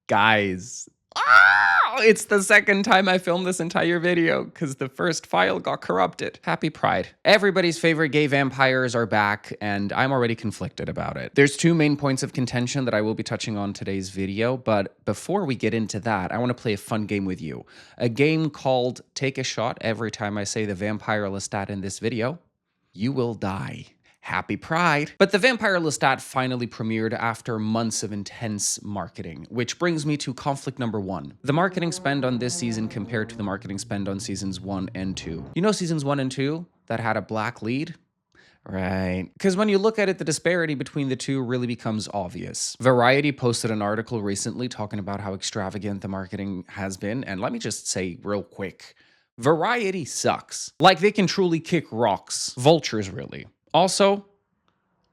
Guys, it's the second time I filmed this entire video because the first file got corrupted. Happy Pride. Everybody's favorite gay vampires are back, and I'm already conflicted about it. There's two main points of contention that I will be touching on today's video, but before we get into that, I want to play a fun game with you. A game called Take a Shot every time I say the Vampire Lestat in this video. You will die. Happy Pride. But the Vampire Lestat finally premiered after months of intense marketing, which brings me to conflict number one. The marketing spend on this season compared to the marketing spend on seasons 1 and 2. You know seasons 1 and 2 that had a black lead? Right. Because when you look at it, the disparity between the two really becomes obvious. Variety posted an article recently talking about how extravagant the marketing has been, and let me just say real quick, Variety sucks. Like, they can truly kick rocks. Vultures, really. Also,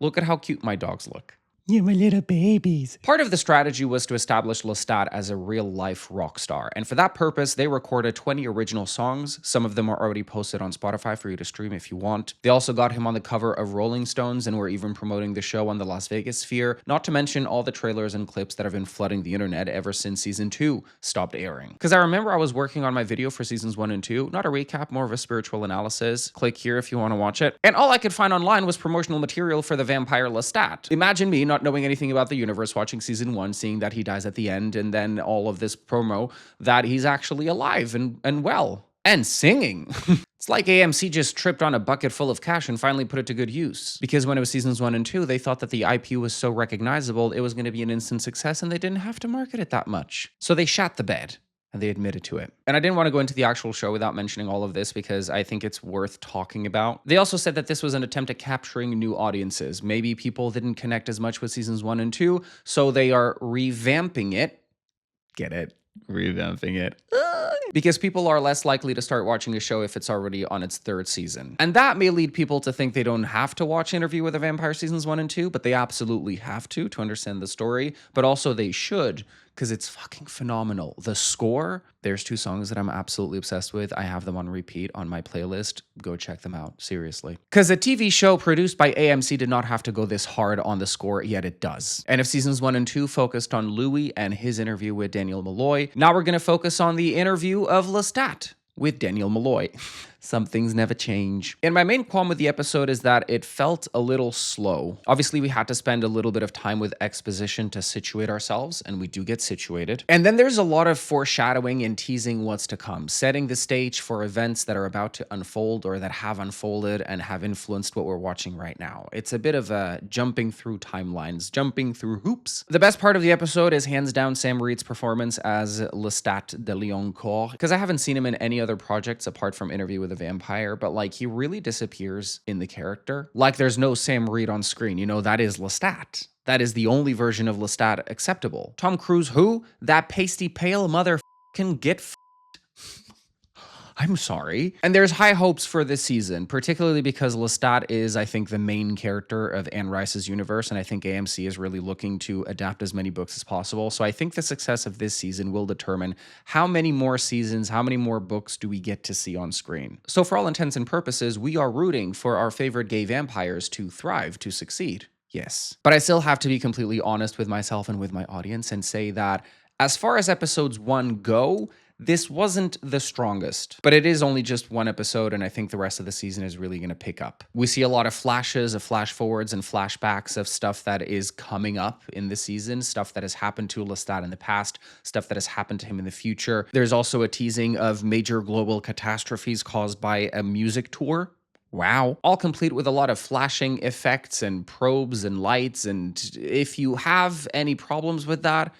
look at how cute my dogs look. You're my little babies. Part of the strategy was to establish Lestat as a real-life rock star, and for that purpose, they recorded 20 original songs. Some of them are already posted on Spotify for you to stream if you want. They also got him on the cover of Rolling Stones and were even promoting the show on the Las Vegas Sphere, not to mention all the trailers and clips that have been flooding the internet ever since season 2 stopped airing. Because I remember I was working on my video for seasons 1 and 2, not a recap, more of a spiritual analysis. Click here if you want to watch it. And all I could find online was promotional material for the Vampire Lestat. Imagine me not knowing anything about the universe, watching season 1, seeing that he dies at the end, and then all of this promo that he's actually alive and well. And singing. It's like AMC just tripped on a bucket full of cash and finally put it to good use. Because when it was seasons 1 and 2, they thought that the IP was so recognizable, it was going to be an instant success, and they didn't have to market it that much. So they shat the bed. And they admitted to it. And I didn't want to go into the actual show without mentioning all of this because I think it's worth talking about. They also said that this was an attempt at capturing new audiences. Maybe people didn't connect as much with seasons 1 and 2, so they are revamping it. Get it? Revamping it. Because people are less likely to start watching a show if it's already on its 3rd season. And that may lead people to think they don't have to watch Interview with a Vampire seasons 1 and 2, but they absolutely have to understand the story. But also they should, because it's fucking phenomenal. The score, there's 2 songs that I'm absolutely obsessed with. I have them on repeat on my playlist. Go check them out, seriously. Because a TV show produced by AMC did not have to go this hard on the score, yet it does. And if seasons 1 and 2 focused on Louis and his interview with Daniel Malloy, now we're going to focus on the interview of Lestat with Daniel Malloy. Some things never change. And my main qualm with the episode is that it felt a little slow. Obviously, we had to spend a little bit of time with exposition to situate ourselves, and we do get situated. And then there's a lot of foreshadowing and teasing what's to come, setting the stage for events that are about to unfold or that have unfolded and have influenced what we're watching right now. It's a bit of a jumping through timelines, jumping through hoops. The best part of the episode is hands down Sam Reid's performance as Lestat de Lioncourt, because I haven't seen him in any other projects apart from Interview with a Vampire, but like he really disappears in the character. Like there's no Sam Reid on screen, you know, that is Lestat. That is the only version of Lestat acceptable. Tom Cruise, who? That pasty pale mother can get I'm sorry. And there's high hopes for this season, particularly because Lestat is, I think, the main character of Anne Rice's universe, and I think AMC is really looking to adapt as many books as possible. So I think the success of this season will determine how many more seasons, how many more books do we get to see on screen. So for all intents and purposes, we are rooting for our favorite gay vampires to thrive, to succeed. Yes. But I still have to be completely honest with myself and with my audience and say that as far as episodes 1 go, this wasn't the strongest, but it is only just 1 episode, and I think the rest of the season is really going to pick up. We see a lot of flashes, of flash forwards and flashbacks of stuff that is coming up in the season, stuff that has happened to Lestat in the past, stuff that has happened to him in the future. There's also a teasing of major global catastrophes caused by a music tour. Wow. All complete with a lot of flashing effects and probes and lights, and if you have any problems with that,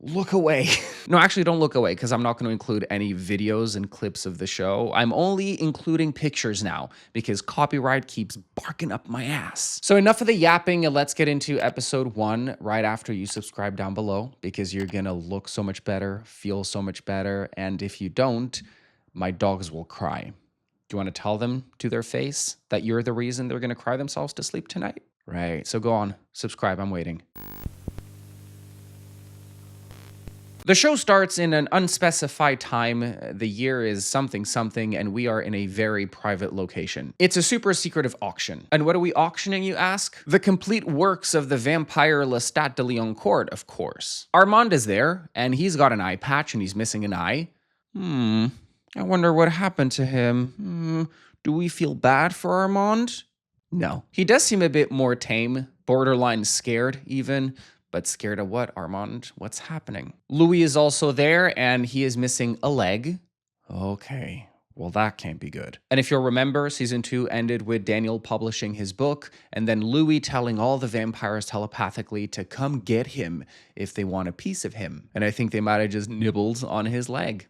look away. No, actually don't look away because I'm not going to include any videos and clips of the show. I'm only including pictures now because copyright keeps barking up my ass. So enough of the yapping and let's get into episode 1 right after you subscribe down below because you're going to look so much better, feel so much better, and if you don't, my dogs will cry. Do you want to tell them to their face that you're the reason they're going to cry themselves to sleep tonight? Right. Right, so go on, subscribe, I'm waiting. The show starts in an unspecified time. The year is something something, and we are in a very private location. It's a super secretive auction. And what are we auctioning, you ask? The complete works of the Vampire Lestat de Lioncourt, of course. Armand is there, and he's got an eye patch and he's missing an eye. I wonder what happened to him. Do we feel bad for Armand? No. He does seem a bit more tame, borderline scared even. But scared of what, Armand? What's happening? Louis is also there, and he is missing a leg. Okay, well, that can't be good. And if you'll remember, season 2 ended with Daniel publishing his book, and then Louis telling all the vampires telepathically to come get him if they want a piece of him. And I think they might have just nibbled on his leg.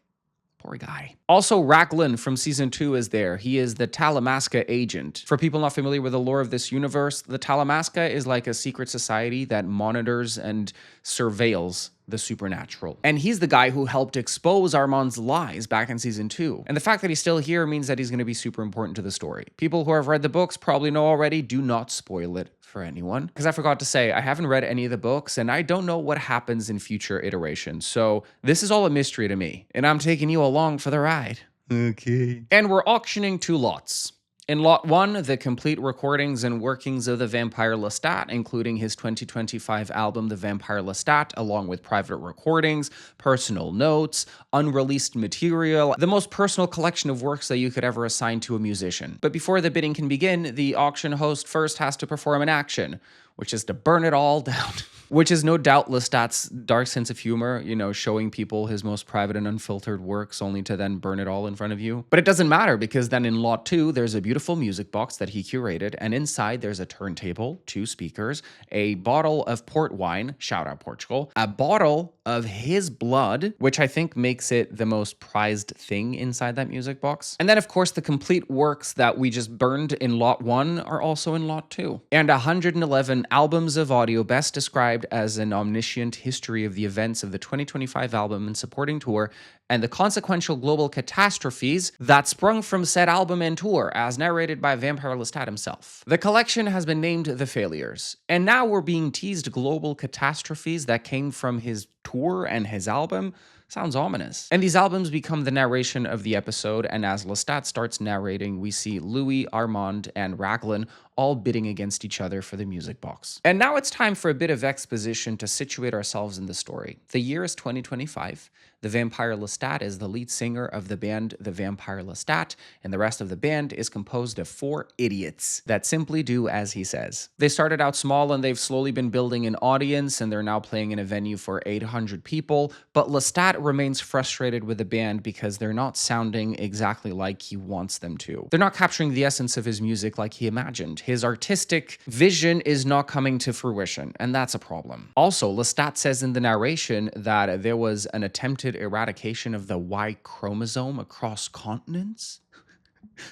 Poor guy. Also, Raglan from season 2 is there. He is the Talamasca agent. For people not familiar with the lore of this universe, the Talamasca is like a secret society that monitors and surveils the supernatural. And he's the guy who helped expose Armand's lies back in season 2. And the fact that he's still here means that he's going to be super important to the story. People who have read the books probably know already. Do not spoil it for anyone. Because I forgot to say, I haven't read any of the books and I don't know what happens in future iterations. So this is all a mystery to me. And I'm taking you along for the ride. Okay. And we're auctioning 2 lots. In Lot 1, the complete recordings and workings of the Vampire Lestat, including his 2025 album, The Vampire Lestat, along with private recordings, personal notes, unreleased material, the most personal collection of works that you could ever assign to a musician. But before the bidding can begin, the auction host first has to perform an action, which is to burn it all down. Which is no doubt Lestat's dark sense of humor, you know, showing people his most private and unfiltered works only to then burn it all in front of you. But it doesn't matter because then in Lot 2, there's a beautiful music box that he curated, and inside there's a turntable, 2 speakers, a bottle of port wine, shout out Portugal, a bottle of his blood, which I think makes it the most prized thing inside that music box. And then of course the complete works that we just burned in Lot 1 are also in Lot 2. And 111 albums of audio best described as an omniscient history of the events of the 2025 album and supporting tour and the consequential global catastrophes that sprung from said album and tour, as narrated by Vampire Lestat himself. The collection has been named The Failures, and now we're being teased global catastrophes that came from his tour and his album. Sounds ominous. And these albums become the narration of the episode, and as Lestat starts narrating, we see Louis, Armand, and Raglan all bidding against each other for the music box. And now it's time for a bit of exposition to situate ourselves in the story. The year is 2025. The Vampire Lestat is the lead singer of the band The Vampire Lestat, and the rest of the band is composed of 4 idiots that simply do as he says. They started out small and they've slowly been building an audience, and they're now playing in a venue for 800 people, but Lestat remains frustrated with the band because they're not sounding exactly like he wants them to. They're not capturing the essence of his music like he imagined. His artistic vision is not coming to fruition, and that's a problem. Also, Lestat says in the narration that there was an attempted eradication of the Y chromosome across continents.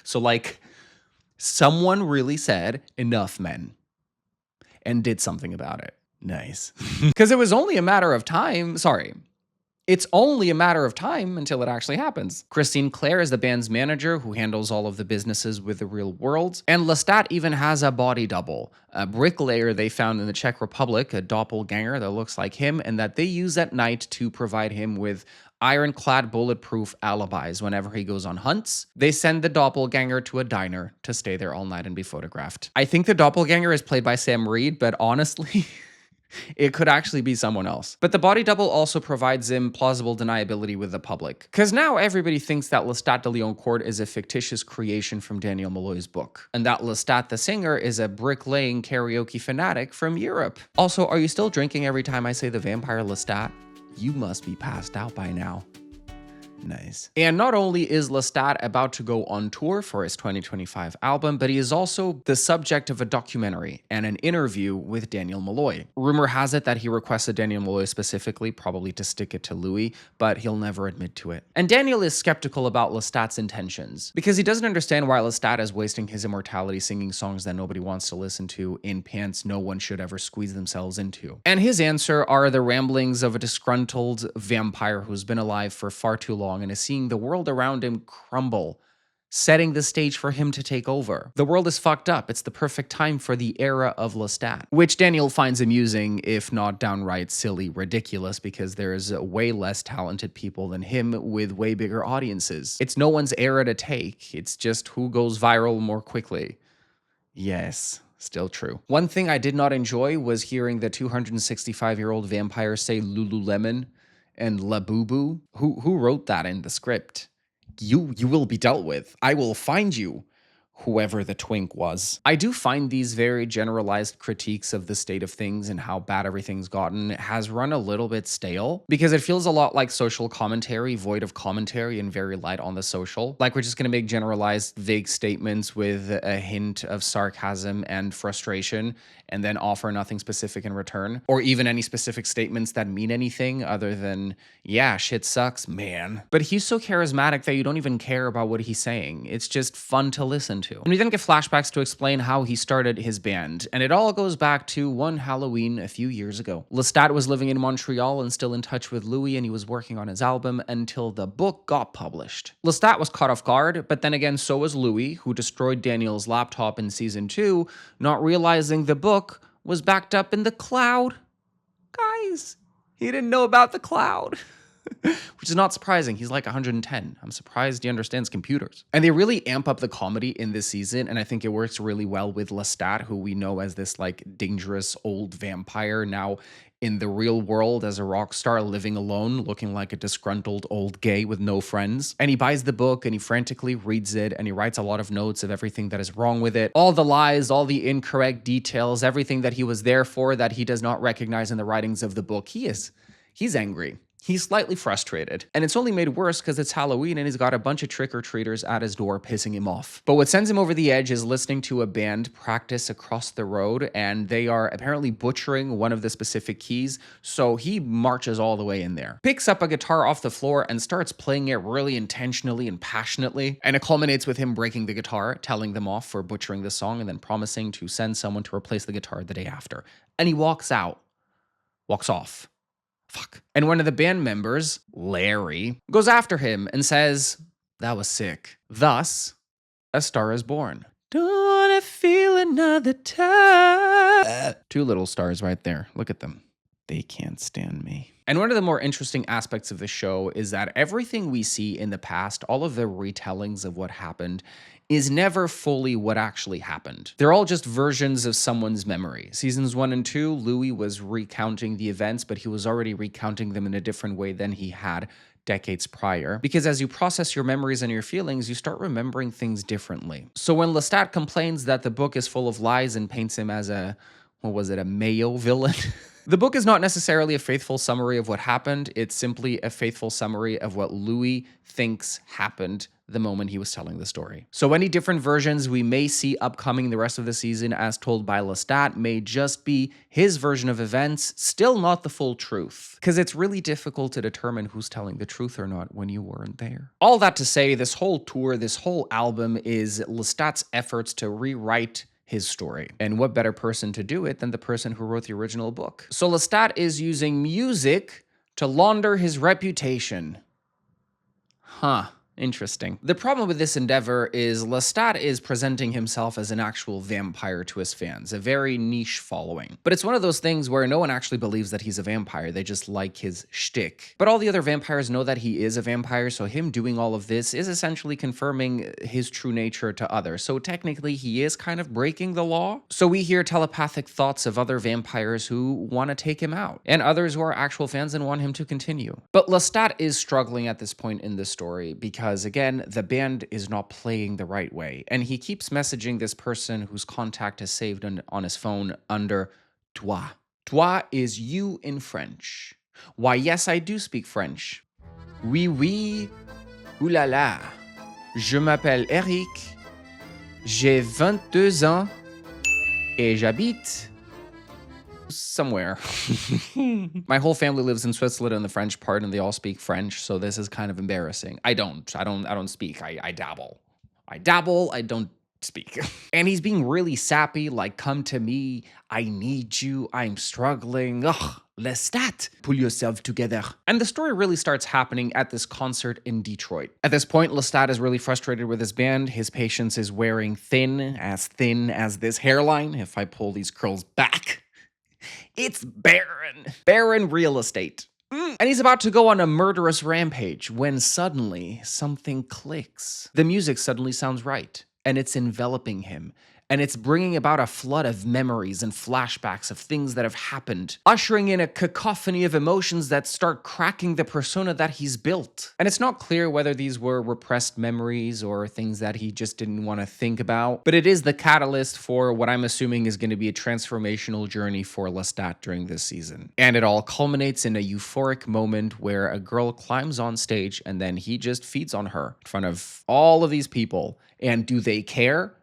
So like, someone really said, enough men, and did something about it. Nice. Because it was only a matter of time, it's only a matter of time until it actually happens. Christine Claire is the band's manager who handles all of the businesses with the real world. And Lestat even has a body double, a bricklayer they found in the Czech Republic, a doppelganger that looks like him, and that they use at night to provide him with ironclad bulletproof alibis whenever he goes on hunts. They send the doppelganger to a diner to stay there all night and be photographed. I think the doppelganger is played by Sam Reid, but honestly, it could actually be someone else. But the body double also provides him plausible deniability with the public. Because now everybody thinks that Lestat de Lioncourt is a fictitious creation from Daniel Malloy's book, and that Lestat the singer is a bricklaying karaoke fanatic from Europe. Also, are you still drinking every time I say the Vampire Lestat? You must be passed out by now. Nice. And not only is Lestat about to go on tour for his 2025 album, but he is also the subject of a documentary and an interview with Daniel Malloy. Rumor has it that he requested Daniel Malloy specifically, probably to stick it to Louis, but he'll never admit to it. And Daniel is skeptical about Lestat's intentions, because he doesn't understand why Lestat is wasting his immortality singing songs that nobody wants to listen to in pants no one should ever squeeze themselves into. And his answer are the ramblings of a disgruntled vampire who's been alive for far too long and is seeing the world around him crumble setting the stage for him to take over. The world is fucked up. It's the perfect time for the era of Lestat, which Daniel finds amusing, if not downright silly, ridiculous, because there's way less talented people than him with way bigger audiences. It's no one's era to take. It's just who goes viral more quickly. Yes. Still true. One thing I did not enjoy was hearing the 265-year-old vampire say Lululemon and Labubu. Who wrote that in the script? You will be dealt with. I will find you. Whoever the twink was. I do find these very generalized critiques of the state of things and how bad everything's gotten has run a little bit stale, because it feels a lot like social commentary, void of commentary and very light on the social. Like we're just gonna make generalized vague statements with a hint of sarcasm and frustration and then offer nothing specific in return, or even any specific statements that mean anything other than, yeah, shit sucks, man. But he's so charismatic that you don't even care about what he's saying. It's just fun to listen to. And we then get flashbacks to explain how he started his band, and it all goes back to one Halloween a few years ago. Lestat was living in Montreal and still in touch with Louis, and he was working on his album until the book got published. Lestat was caught off guard, but then again so was Louis, who destroyed Daniel's laptop in season 2, not realizing the book was backed up in the cloud. Guys, he didn't know about the cloud. Which is not surprising. He's like 110. I'm surprised he understands computers. And they really amp up the comedy in this season, and I think it works really well with Lestat, who we know as this like dangerous old vampire now in the real world as a rock star living alone, looking like a disgruntled old gay with no friends. And he buys the book and he frantically reads it and he writes a lot of notes of everything that is wrong with it. All the lies, all the incorrect details, everything that he was there for that he does not recognize in the writings of the book. He's angry. He's slightly frustrated, and it's only made worse because it's Halloween and he's got a bunch of trick-or-treaters at his door pissing him off. But what sends him over the edge is listening to a band practice across the road, and they are apparently butchering one of the specific keys, so he marches all the way in there. Picks up a guitar off the floor and starts playing it really intentionally and passionately, and it culminates with him breaking the guitar, telling them off for butchering the song, and then promising to send someone to replace the guitar the day after. And he walks off. Fuck. And one of the band members, Larry, goes after him and says, "That was sick." Thus, A Star is Born. Don't wanna feel another time. Two little stars right there. Look at them. They can't stand me. And one of the more interesting aspects of the show is that everything we see in the past, all of the retellings of what happened, is never fully what actually happened. They're all just versions of someone's memory. Seasons 1 and 2, Louis was recounting the events, but he was already recounting them in a different way than he had decades prior. Because as you process your memories and your feelings, you start remembering things differently. So when Lestat complains that the book is full of lies and paints him as a Mayo villain? The book is not necessarily a faithful summary of what happened. It's simply a faithful summary of what Louis thinks happened the moment he was telling the story. So any different versions we may see upcoming the rest of the season as told by Lestat may just be his version of events, still not the full truth. Because it's really difficult to determine who's telling the truth or not when you weren't there. All that to say, this whole tour, this whole album is Lestat's efforts to rewrite his story. And what better person to do it than the person who wrote the original book? So Lestat is using music to launder his reputation. Huh. Interesting. The problem with this endeavor is Lestat is presenting himself as an actual vampire to his fans, a very niche following. But it's one of those things where no one actually believes that he's a vampire, they just like his shtick. But all the other vampires know that he is a vampire, so him doing all of this is essentially confirming his true nature to others. So technically he is kind of breaking the law. So we hear telepathic thoughts of other vampires who want to take him out, and others who are actual fans and want him to continue. But Lestat is struggling at this point in the story because again, the band is not playing the right way. And he keeps messaging this person whose contact is saved on his phone under toi. Toi is you in French. Why, yes, I do speak French. Oui, oui, ouh la la. Je m'appelle Eric. J'ai 22 ans. Et j'habite somewhere. My whole family lives in Switzerland in the French part, and they all speak French, so this is kind of embarrassing. I don't speak. I dabble. I don't speak. And he's being really sappy, like, come to me, I need you, I'm struggling. Ugh, Lestat, pull yourself together. And the story really starts happening at this concert in Detroit. At this point, Lestat is really frustrated with his band. His patience is wearing thin as this hairline. If I pull these curls back, it's barren real estate. And he's about to go on a murderous rampage when suddenly something clicks. The music suddenly sounds right, and it's enveloping him. And it's bringing about a flood of memories and flashbacks of things that have happened, ushering in a cacophony of emotions that start cracking the persona that he's built. And it's not clear whether these were repressed memories or things that he just didn't want to think about, but it is the catalyst for what I'm assuming is going to be a transformational journey for Lestat during this season. And it all culminates in a euphoric moment where a girl climbs on stage and then he just feeds on her in front of all of these people. And do they care?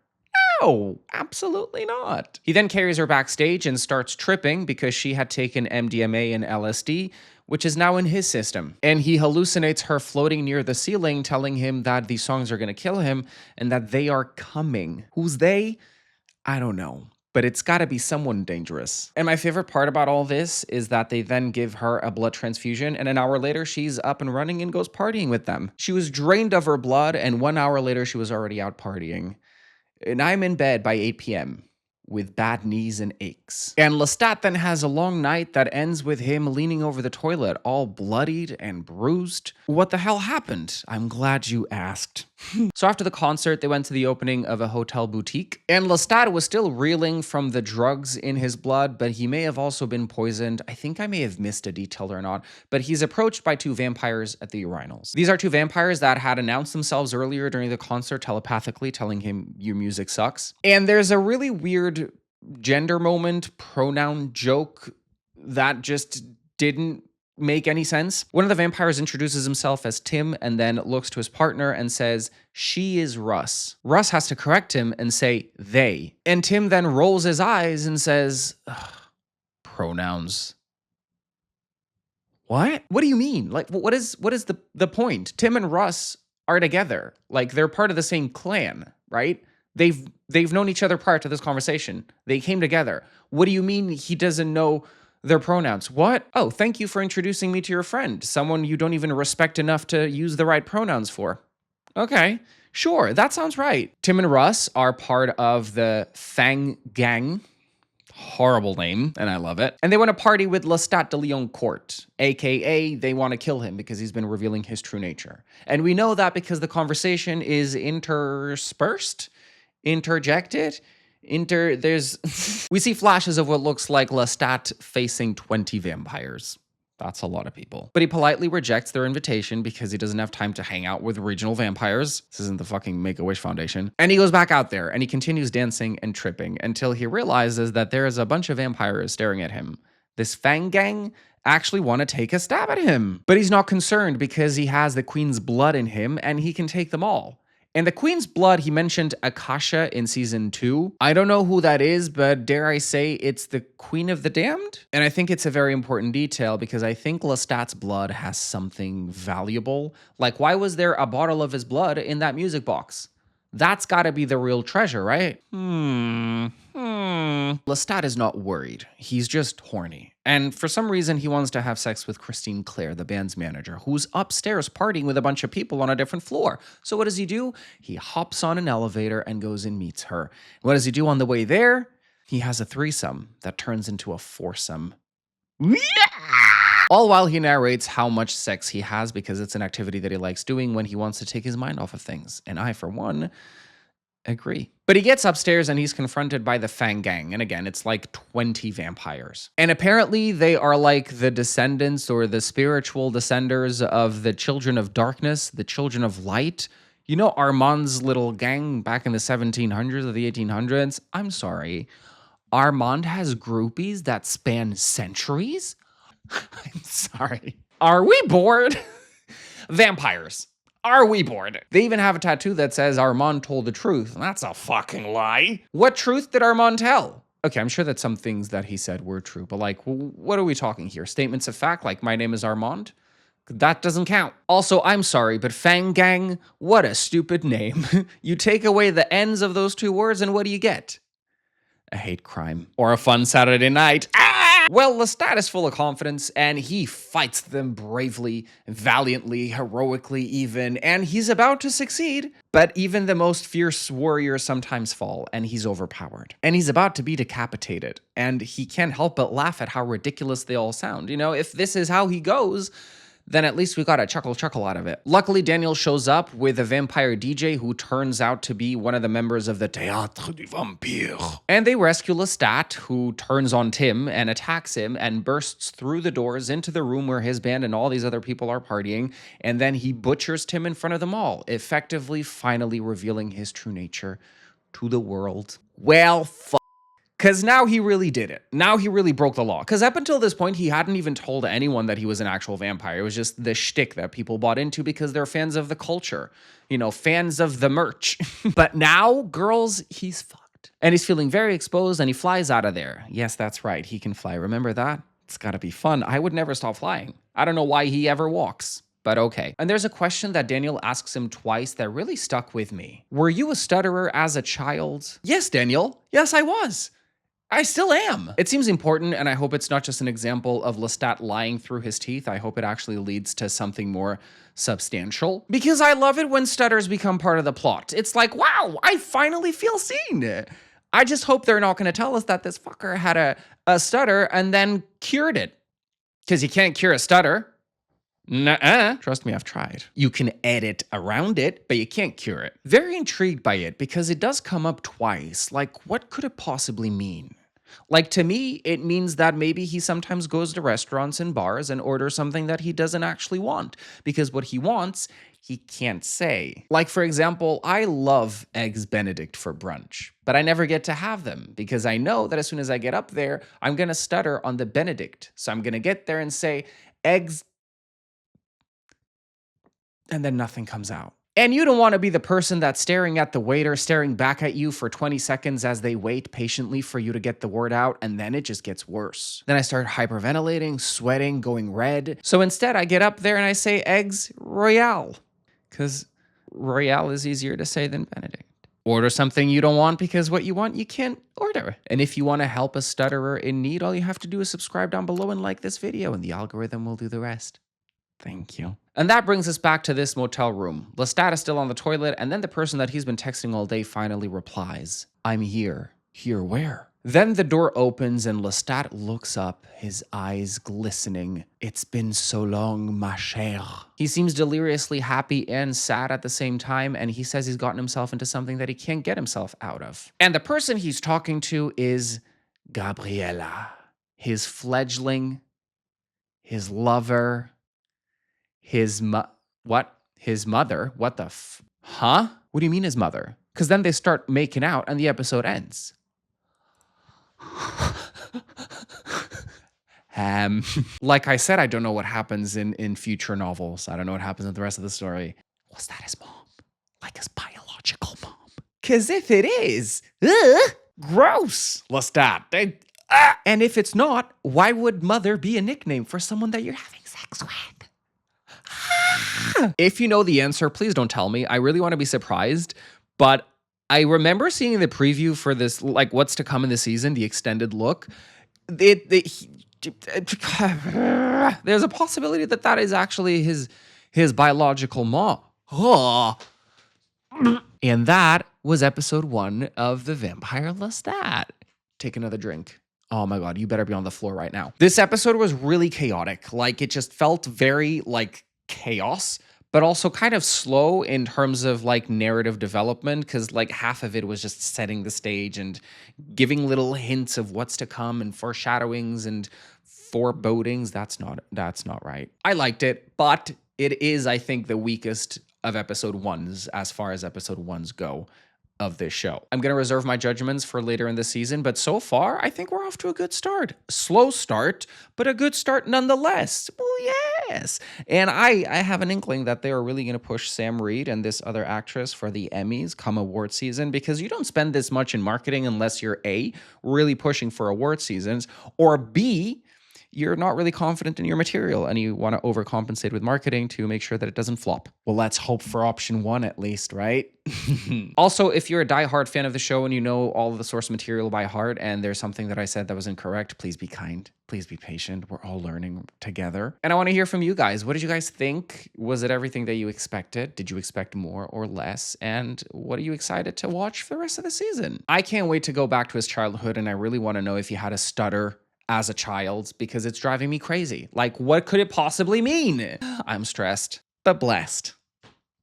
No, absolutely not. He then carries her backstage and starts tripping because she had taken MDMA and LSD, which is now in his system. And he hallucinates her floating near the ceiling, telling him that these songs are going to kill him and that they are coming. Who's they? I don't know. But it's got to be someone dangerous. And my favorite part about all this is that they then give her a blood transfusion, and an hour later, she's up and running and goes partying with them. She was drained of her blood, and 1 hour later, she was already out partying. And I'm in bed by 8 p.m. with bad knees and aches. And Lestat then has a long night that ends with him leaning over the toilet, all bloodied and bruised. What the hell happened? I'm glad you asked. So after the concert, they went to the opening of a hotel boutique, and Lestat was still reeling from the drugs in his blood, but he may have also been poisoned. I think I may have missed a detail or not, but he's approached by two vampires at the urinals. These are two vampires that had announced themselves earlier during the concert telepathically, telling him, your music sucks. And there's a really weird gender moment, pronoun joke that just didn't make any sense. One of the vampires introduces himself as Tim and then looks to his partner and says, she is Russ. Russ has to correct him and say, they. And Tim then rolls his eyes and says, pronouns. What? What do you mean? Like, what is the point? Tim and Russ are together. Like, they're part of the same clan, right? They've known each other prior to this conversation. They came together. What do you mean he doesn't know their pronouns? What? Oh, thank you for introducing me to your friend, someone you don't even respect enough to use the right pronouns for. Okay, sure, that sounds right. Tim and Russ are part of the Fang Gang. Horrible name, and I love it. And they want to party with Lestat de Lioncourt, aka they want to kill him because he's been revealing his true nature. And we know that because the conversation is interspersed, interjected, we see flashes of what looks like Lestat facing 20 vampires. That's a lot of people. But he politely rejects their invitation because he doesn't have time to hang out with regional vampires. This isn't the fucking Make-A-Wish Foundation. And he goes back out there and he continues dancing and tripping until he realizes that there is a bunch of vampires staring at him. This Fang Gang actually want to take a stab at him. But he's not concerned because he has the Queen's blood in him and he can take them all. And the Queen's blood, he mentioned Akasha in season 2. I don't know who that is, but dare I say it's the Queen of the Damned? And I think it's a very important detail because I think Lestat's blood has something valuable. Like, why was there a bottle of his blood in that music box? That's gotta be the real treasure, right? Lestat is not worried. He's just horny. And for some reason, he wants to have sex with Christine Claire, the band's manager, who's upstairs partying with a bunch of people on a different floor. So what does he do? He hops on an elevator and goes and meets her. What does he do on the way there? He has a threesome that turns into a foursome. All while he narrates how much sex he has because it's an activity that he likes doing when he wants to take his mind off of things. And I, for one, agree. But he gets upstairs and he's confronted by the Fang Gang. And again, it's like 20 vampires. And apparently they are like the descendants or the spiritual descenders of the children of darkness, the children of light. You know Armand's little gang back in the 1700s or the 1800s? I'm sorry. Armand has groupies that span centuries? I'm sorry. Are we bored? Vampires. Are we bored? They even have a tattoo that says Armand told the truth. That's a fucking lie. What truth did Armand tell? Okay, I'm sure that some things that he said were true, but like, what are we talking here? Statements of fact, like my name is Armand? That doesn't count. Also, I'm sorry, but Fang Gang, what a stupid name. You take away the ends of those two words and what do you get? A hate crime. Or a fun Saturday night. Well, Lestat is full of confidence, and he fights them bravely, valiantly, heroically even, and he's about to succeed. But even the most fierce warriors sometimes fall, and he's overpowered. And he's about to be decapitated, and he can't help but laugh at how ridiculous they all sound. You know, if this is how he goes, then at least we got a chuckle out of it. Luckily, Daniel shows up with a vampire DJ who turns out to be one of the members of the Théâtre du Vampire. And they rescue Lestat, who turns on Tim and attacks him and bursts through the doors into the room where his band and all these other people are partying. And then he butchers Tim in front of them all, effectively finally revealing his true nature to the world. Well, because now he really did it. Now he really broke the law. Because up until this point, he hadn't even told anyone that he was an actual vampire. It was just the shtick that people bought into because they're fans of the culture. You know, fans of the merch. But now, girls, he's fucked. And he's feeling very exposed and he flies out of there. Yes, that's right. He can fly. Remember that? It's gotta be fun. I would never stop flying. I don't know why he ever walks. But okay. And there's a question that Daniel asks him twice that really stuck with me. Were you a stutterer as a child? Yes, Daniel. Yes, I was. I still am. It seems important, and I hope it's not just an example of Lestat lying through his teeth. I hope it actually leads to something more substantial. Because I love it when stutters become part of the plot. It's like, wow, I finally feel seen. I just hope they're not going to tell us that this fucker had a stutter and then cured it. Because you can't cure a stutter. Nuh-uh. Trust me, I've tried. You can edit around it, but you can't cure it. Very intrigued by it because it does come up twice. Like, what could it possibly mean? Like, to me, it means that maybe he sometimes goes to restaurants and bars and orders something that he doesn't actually want. Because what he wants, he can't say. Like, for example, I love Eggs Benedict for brunch, but I never get to have them because I know that as soon as I get up there, I'm going to stutter on the Benedict. So I'm going to get there and say, Eggs, and then nothing comes out. And you don't want to be the person that's staring at the waiter, staring back at you for 20 seconds as they wait patiently for you to get the word out, and then it just gets worse. Then I start hyperventilating, sweating, going red. So instead, I get up there and I say Eggs Royale, because Royale is easier to say than Benedict. Order something you don't want because what you want, you can't order. And if you want to help a stutterer in need, all you have to do is subscribe down below and like this video, and the algorithm will do the rest. Thank you. And that brings us back to this motel room. Lestat is still on the toilet, and then the person that he's been texting all day finally replies, I'm here. Here where? Then the door opens and Lestat looks up, his eyes glistening. It's been so long, ma chère. He seems deliriously happy and sad at the same time, and he says he's gotten himself into something that he can't get himself out of. And the person he's talking to is Gabriella, his fledgling, his lover, his His mother? What the Huh? What do you mean his mother? Because then they start making out and the episode ends. Like I said, I don't know what happens in future novels. I don't know what happens in the rest of the story. Was that his mom? Like his biological mom? Because if it is, gross. Lestat. And if it's not, why would mother be a nickname for someone that you're having sex with? If you know the answer, please don't tell me. I really want to be surprised. But I remember seeing the preview for this, like what's to come in the season, the extended look. There's a possibility that that is actually his biological mom. Oh. And that was episode 1 of the Vampire Lestat. Take another drink. Oh my God, you better be on the floor right now. This episode was really chaotic. Like it just felt very like chaos, but also kind of slow in terms of like narrative development, because like half of it was just setting the stage and giving little hints of what's to come and foreshadowings and forebodings. That's not right. I liked it, but it is, I think, the weakest of episode 1s as far as episode 1s go of this show. I'm going to reserve my judgments for later in the season, but so far, I think we're off to a good start. Slow start, but a good start nonetheless. Well, yes. And I have an inkling that they are really going to push Sam Reid and this other actress for the Emmys come award season, because you don't spend this much in marketing unless you're A, really pushing for award seasons, or B, you're not really confident in your material and you want to overcompensate with marketing to make sure that it doesn't flop. Well, let's hope for option one at least, right? Also, if you're a diehard fan of the show and you know all of the source material by heart and there's something that I said that was incorrect, please be kind. Please be patient. We're all learning together. And I want to hear from you guys. What did you guys think? Was it everything that you expected? Did you expect more or less? And what are you excited to watch for the rest of the season? I can't wait to go back to his childhood, and I really want to know if he had a stutter as a child because it's driving me crazy. Like, what could it possibly mean? I'm stressed, but blessed.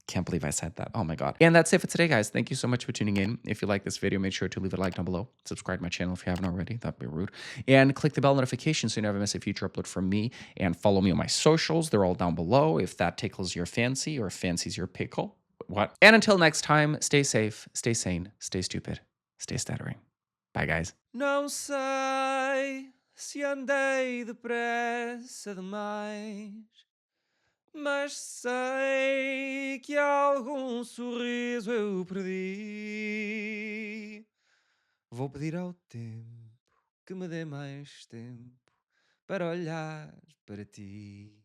Can't believe I said that. Oh my God. And that's it for today, guys. Thank you so much for tuning in. If you like this video, make sure to leave a like down below. Subscribe to my channel if you haven't already. That'd be rude. And click the bell notification so you never miss a future upload from me. And follow me on my socials. They're all down below if that tickles your fancy or fancies your pickle. What? And until next time, stay safe, stay sane, stay stupid, stay stuttering. Bye, guys. Não sei se andei depressa demais, mas sei que algum sorriso eu perdi. Vou pedir ao tempo que me dê mais tempo para olhar para ti.